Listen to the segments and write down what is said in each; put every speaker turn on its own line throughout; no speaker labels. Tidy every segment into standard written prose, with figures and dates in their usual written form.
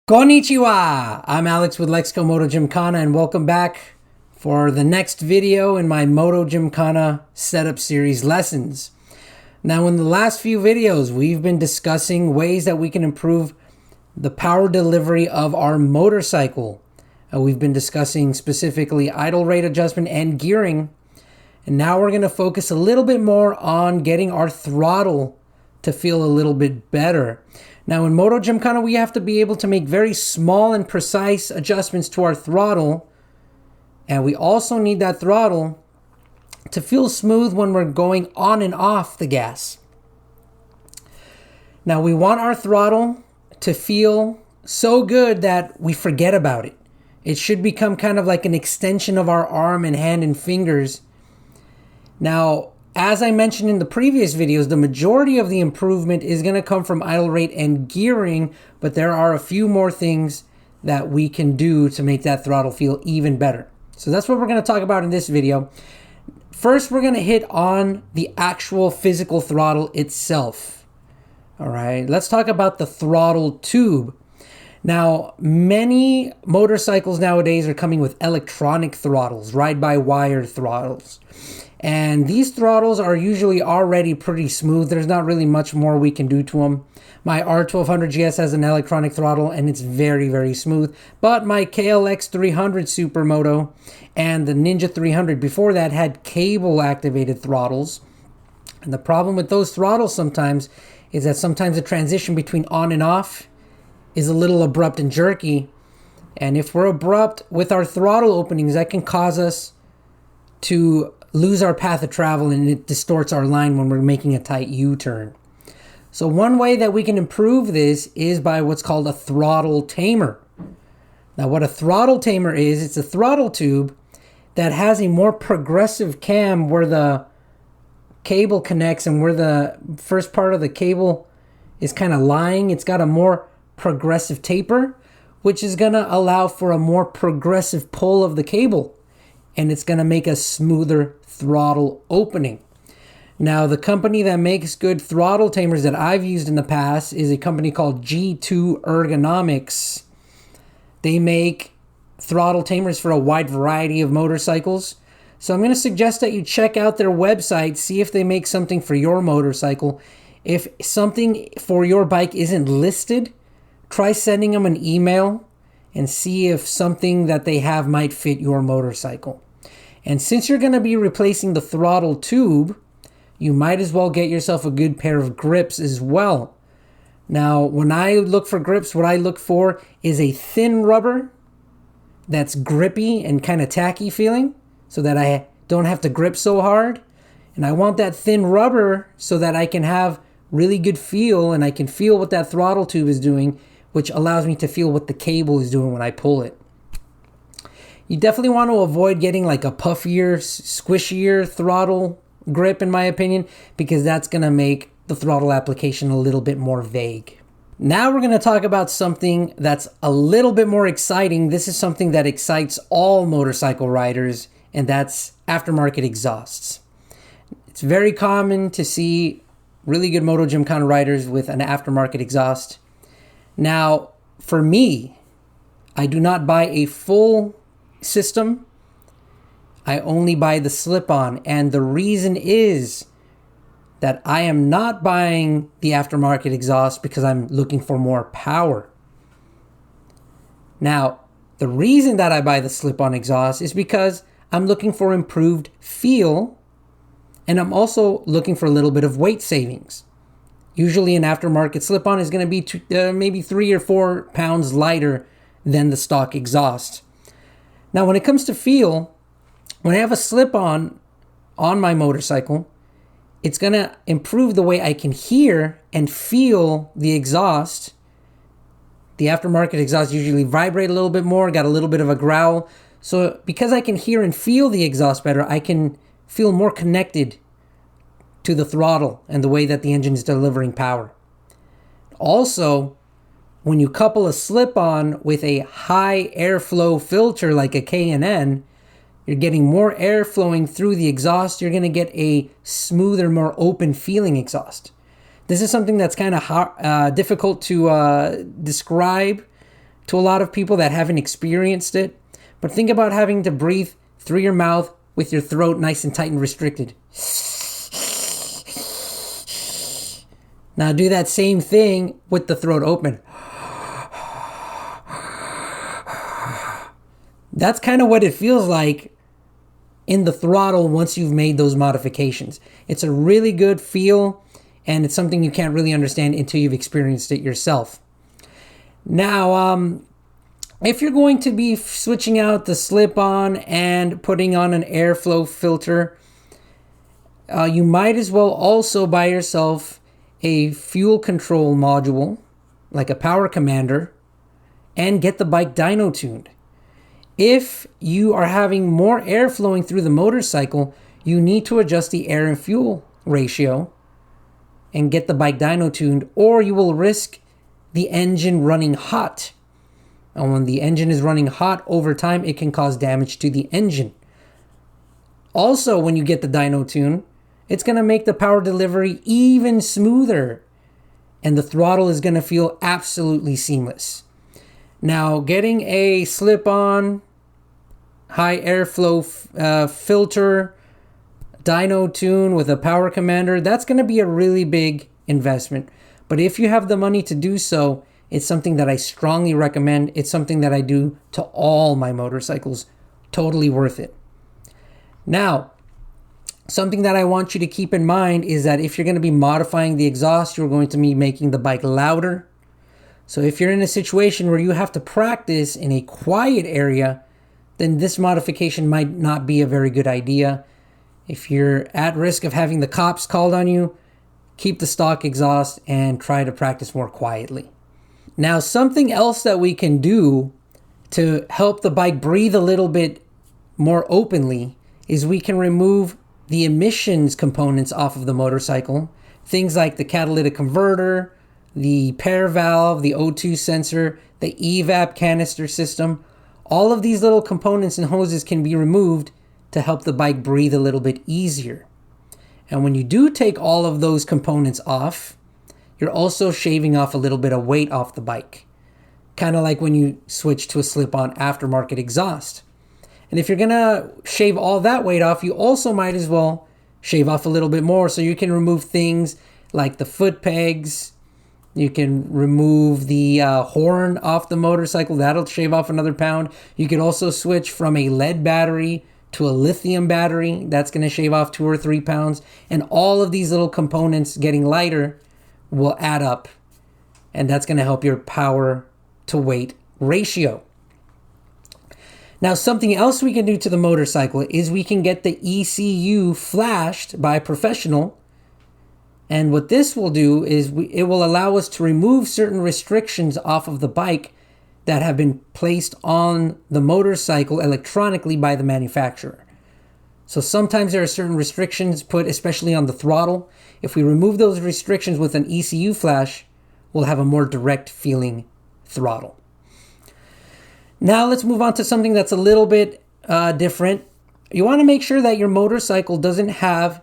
Konnichiwa! I'm Alex with Lexco Moto Gymkhana, and welcome back for the next video in my Moto Gymkhana setup series lessons. Now, in the last few videos, we've been discussing ways that we can improve the power delivery of our motorcycle. We've been discussing specifically idle rate adjustment and gearing. And now we're going to focus a little bit more on getting our throttle to feel a little bit better. Now in Moto Gymkhana, we have to be able to make very small and precise adjustments to our throttle. And we also need that throttle to feel smooth when we're going on and off the gas. Now we want our throttle to feel so good that we forget about it. It should become kind of like an extension of our arm and hand and fingers. Now, as I mentioned in the previous videos, the majority of the improvement is going to come from idle rate and gearing, but there are a few more things that we can do to make that throttle feel even better. So that's what we're going to talk about in this video. First, we're going to hit on the actual physical throttle itself. All right, let's talk about the throttle tube. Now, many motorcycles nowadays are coming with electronic throttles, ride-by-wire throttles. And these throttles are usually already pretty smooth. There's not really much more we can do to them. My R1200 GS has an electronic throttle and it's very, very smooth. But my KLX 300 Supermoto and the Ninja 300 before that had cable activated throttles. And the problem with those throttles sometimes is that sometimes the transition between on and off is a little abrupt and jerky. And if we're abrupt with our throttle openings, that can cause us to lose our path of travel, and it distorts our line when we're making a tight U-turn. So one way that we can improve this is by what's called a throttle tamer. Now what a throttle tamer is, it's a throttle tube that has a more progressive cam where the cable connects and where the first part of the cable is kind of lying. It's got a more progressive taper, which is going to allow for a more progressive pull of the cable, and it's going to make a smoother throttle opening. Now, the company that makes good throttle tamers that I've used in the past is a company called G2 Ergonomics. They make throttle tamers for a wide variety of motorcycles. So I'm going to suggest that you check out their website, see if they make something for your motorcycle. If something for your bike isn't listed, try sending them an email and see if something that they have might fit your motorcycle. And since you're going to be replacing the throttle tube, you might as well get yourself a good pair of grips as well. Now, when I look for grips, what I look for is a thin rubber that's grippy and kind of tacky feeling so that I don't have to grip so hard. And I want that thin rubber so that I can have really good feel and I can feel what that throttle tube is doing, which allows me to feel what the cable is doing when I pull it. You definitely want to avoid getting like a puffier, squishier throttle grip, in my opinion, because that's going to make the throttle application a little bit more vague. Now we're going to talk about something that's a little bit more exciting. This is something that excites all motorcycle riders, and that's aftermarket exhausts. It's very common to see really good Moto Gymkhana riders with an aftermarket exhaust. Now, for me, I do not buy a full system. I only buy the slip-on, and the reason is that I am not buying the aftermarket exhaust because I'm looking for more power. Now, the reason that I buy the slip-on exhaust is because I'm looking for improved feel, and I'm also looking for a little bit of weight savings. Usually an aftermarket slip-on is going to be maybe 3 or 4 pounds lighter than the stock exhaust. Now, when it comes to feel, when I have a slip-on on my motorcycle, it's going to improve the way I can hear and feel the exhaust. The aftermarket exhaust usually vibrate a little bit more, got a little bit of a growl. So because I can hear and feel the exhaust better, I can feel more connected to the throttle and the way that the engine is delivering power. Also, when you couple a slip-on with a high airflow filter like a K&N, you're getting more air flowing through the exhaust. You're going to get a smoother, more open feeling exhaust. This is something that's kind of difficult to describe to a lot of people that haven't experienced it. But think about having to breathe through your mouth with your throat nice and tight and restricted. Now do that same thing with the throat open. That's kind of what it feels like in the throttle once you've made those modifications. It's a really good feel, and it's something you can't really understand until you've experienced it yourself. Now, if you're going to be switching out the slip-on and putting on an airflow filter, you might as well also buy yourself a fuel control module, like a power commander, and get the bike dyno tuned. If you are having more air flowing through the motorcycle, you need to adjust the air and fuel ratio and get the bike dyno tuned, or you will risk the engine running hot. And when the engine is running hot over time, it can cause damage to the engine. Also, when you get the dyno tune, it's going to make the power delivery even smoother, and the throttle is going to feel absolutely seamless. Now, getting a slip-on high airflow filter, dyno tune with a power commander, that's going to be a really big investment. But if you have the money to do so, it's something that I strongly recommend. It's something that I do to all my motorcycles. Totally worth it. Now, something that I want you to keep in mind is that if you're going to be modifying the exhaust, you're going to be making the bike louder. So if you're in a situation where you have to practice in a quiet area, then this modification might not be a very good idea. If you're at risk of having the cops called on you, keep the stock exhaust and try to practice more quietly. Now, something else that we can do to help the bike breathe a little bit more openly is we can remove the emissions components off of the motorcycle. Things like the catalytic converter, the pair valve, the O2 sensor, the evap canister system. All of these little components and hoses can be removed to help the bike breathe a little bit easier. And when you do take all of those components off, you're also shaving off a little bit of weight off the bike. Kind of like when you switch to a slip-on aftermarket exhaust. And if you're going to shave all that weight off, you also might as well shave off a little bit more. So you can remove things like the foot pegs. You can remove the horn off the motorcycle. That'll shave off another pound. You could also switch from a lead battery to a lithium battery. That's going to shave off 2 or 3 pounds. And all of these little components getting lighter will add up. And that's going to help your power to weight ratio. Now, something else we can do to the motorcycle is we can get the ECU flashed by a professional. And what this will do is it will allow us to remove certain restrictions off of the bike that have been placed on the motorcycle electronically by the manufacturer. So sometimes there are certain restrictions put, especially on the throttle. If we remove those restrictions with an ECU flash, we'll have a more direct feeling throttle. Now let's move on to something that's a little bit different. You want to make sure that your motorcycle doesn't have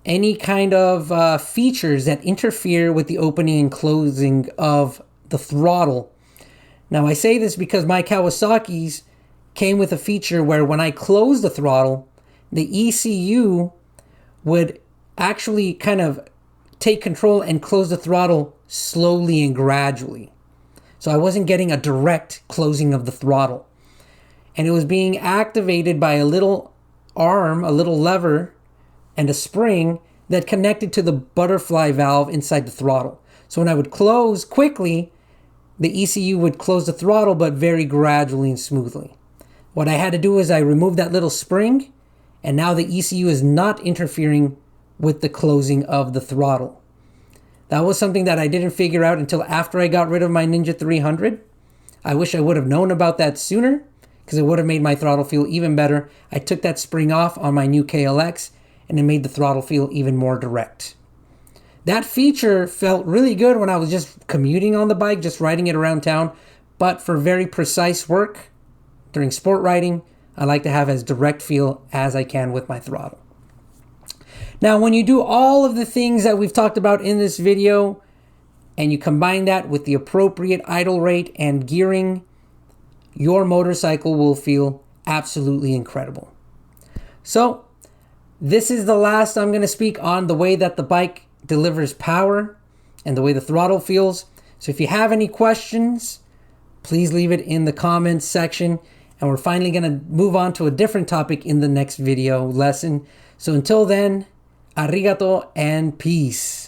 any kind of features that interfere with the opening and closing of the throttle. Now I say this because my Kawasaki's came with a feature where when I close the throttle, the ECU would actually kind of take control and close the throttle slowly and gradually. So I wasn't getting a direct closing of the throttle. And it was being activated by a little arm, a little lever, and a spring that connected to the butterfly valve inside the throttle. So when I would close quickly, the ECU would close the throttle, but very gradually and smoothly. What I had to do is I removed that little spring, and now the ECU is not interfering with the closing of the throttle. That was something that I didn't figure out until after I got rid of my Ninja 300. I wish I would have known about that sooner, because it would have made my throttle feel even better. I took that spring off on my new KLX, and it made the throttle feel even more direct. That feature felt really good when I was just commuting on the bike, just riding it around town. But for very precise work, during sport riding, I like to have as direct feel as I can with my throttle. Now, when you do all of the things that we've talked about in this video, and you combine that with the appropriate idle rate and gearing, your motorcycle will feel absolutely incredible. So this is the last I'm going to speak on the way that the bike delivers power and the way the throttle feels. So if you have any questions, please leave it in the comments section. And we're finally going to move on to a different topic in the next video lesson. So until then, arigato and peace.